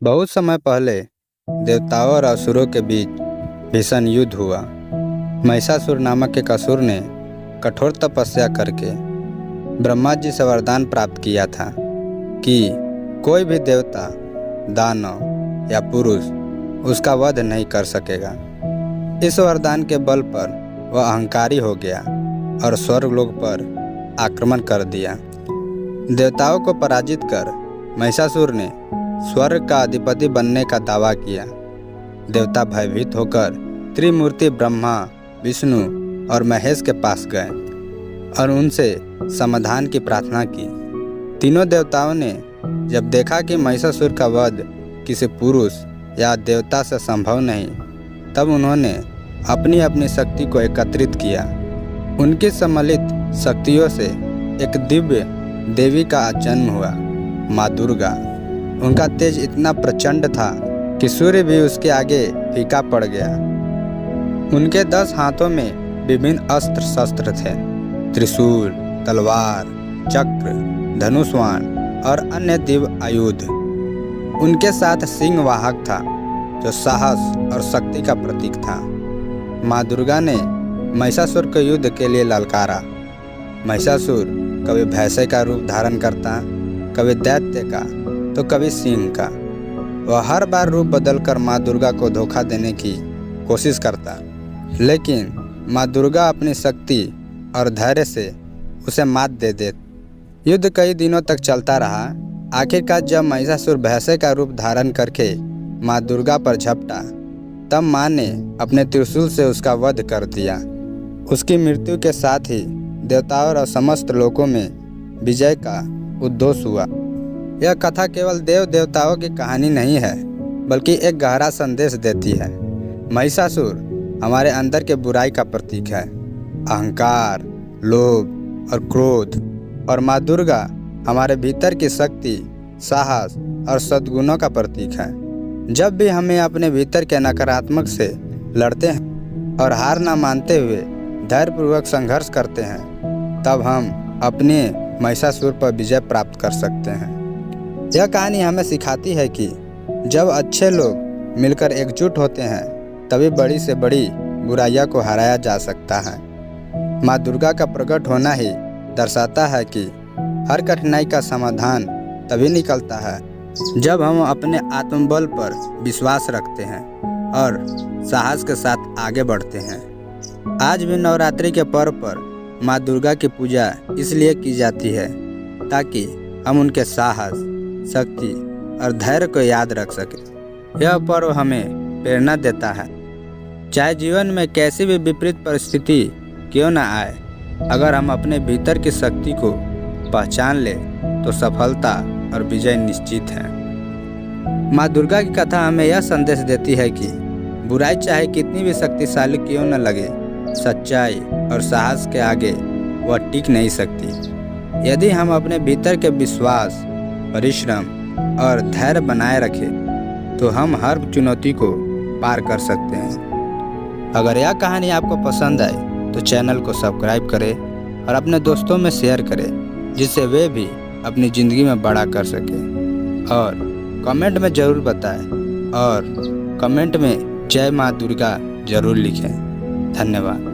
बहुत समय पहले देवताओं और असुरों के बीच भीषण युद्ध हुआ। महिषासुर नामक एक असुर ने कठोर तपस्या करके ब्रह्मा जी से वरदान प्राप्त किया था कि कोई भी देवता, दानव या पुरुष उसका वध नहीं कर सकेगा। इस वरदान के बल पर वह अहंकारी हो गया और स्वर्गलोक पर आक्रमण कर दिया। देवताओं को पराजित कर महिषासुर ने स्वर्ग का अधिपति बनने का दावा किया। देवता भयभीत होकर त्रिमूर्ति ब्रह्मा, विष्णु और महेश के पास गए और उनसे समाधान की प्रार्थना की। तीनों देवताओं ने जब देखा कि महिषासुर का वध किसी पुरुष या देवता से संभव नहीं, तब उन्होंने अपनी अपनी शक्ति को एकत्रित किया। उनकी सम्मिलित शक्तियों से एक दिव्य देवी का जन्म हुआ, माँ दुर्गा। उनका तेज इतना प्रचंड था कि सूर्य भी उसके आगे फीका पड़ गया। उनके 10 हाथों में विभिन्न अस्त्र शस्त्र थे, त्रिशूल, तलवार, चक्र, धनुष्वाण और अन्य दिव्य आयुध। उनके साथ सिंह वाहक था जो साहस और शक्ति का प्रतीक था। माँ दुर्गा ने महिषासुर को युद्ध के लिए ललकारा। महिषासुर कभी भैंसे का रूप धारण करता, कभी दैत्य का तो कभी सिंह का। वह हर बार रूप बदलकर माँ दुर्गा को धोखा देने की कोशिश करता, लेकिन माँ दुर्गा अपनी शक्ति और धैर्य से उसे मात दे देती। युद्ध कई दिनों तक चलता रहा। आखिरकार जब महिषासुर भैंसे का रूप धारण करके माँ दुर्गा पर झपटा, तब माँ ने अपने त्रिशूल से उसका वध कर दिया। उसकी मृत्यु के साथ ही देवताओं और समस्त लोकों में विजय का उद्घोष हुआ। यह कथा केवल देव देवताओं की कहानी नहीं है, बल्कि एक गहरा संदेश देती है। महिषासुर हमारे अंदर के बुराई का प्रतीक है, अहंकार, लोभ और क्रोध, और माँ दुर्गा हमारे भीतर की शक्ति, साहस और सद्गुणों का प्रतीक है। जब भी हमें अपने भीतर के नकारात्मक से लड़ते हैं और हार ना मानते हुए धैर्यपूर्वक संघर्ष करते हैं, तब हम अपने महिषासुर पर विजय प्राप्त कर सकते हैं। यह कहानी हमें सिखाती है कि जब अच्छे लोग मिलकर एकजुट होते हैं, तभी बड़ी से बड़ी बुराइयों को हराया जा सकता है। माँ दुर्गा का प्रकट होना ही दर्शाता है कि हर कठिनाई का समाधान तभी निकलता है जब हम अपने आत्मबल पर विश्वास रखते हैं और साहस के साथ आगे बढ़ते हैं। आज भी नवरात्रि के पर्व पर माँ दुर्गा की पूजा इसलिए की जाती है ताकि हम उनके साहस, शक्ति और धैर्य को याद रख सकें। यह पर्व हमें प्रेरणा देता है, चाहे जीवन में कैसी भी विपरीत परिस्थिति क्यों न आए, अगर हम अपने भीतर की शक्ति को पहचान ले तो सफलता और विजय निश्चित है। माँ दुर्गा की कथा हमें यह संदेश देती है कि बुराई चाहे कितनी भी शक्तिशाली क्यों न लगे, सच्चाई और साहस के आगे वह टिक नहीं सकती। यदि हम अपने भीतर के विश्वास, परिश्रम और धैर्य बनाए रखें, तो हम हर चुनौती को पार कर सकते हैं। अगर यह कहानी आपको पसंद आए तो चैनल को सब्सक्राइब करें और अपने दोस्तों में शेयर करें, जिससे वे भी अपनी ज़िंदगी में बड़ा कर सकें। और कमेंट में ज़रूर बताएं और कमेंट में जय माँ दुर्गा ज़रूर लिखें। धन्यवाद।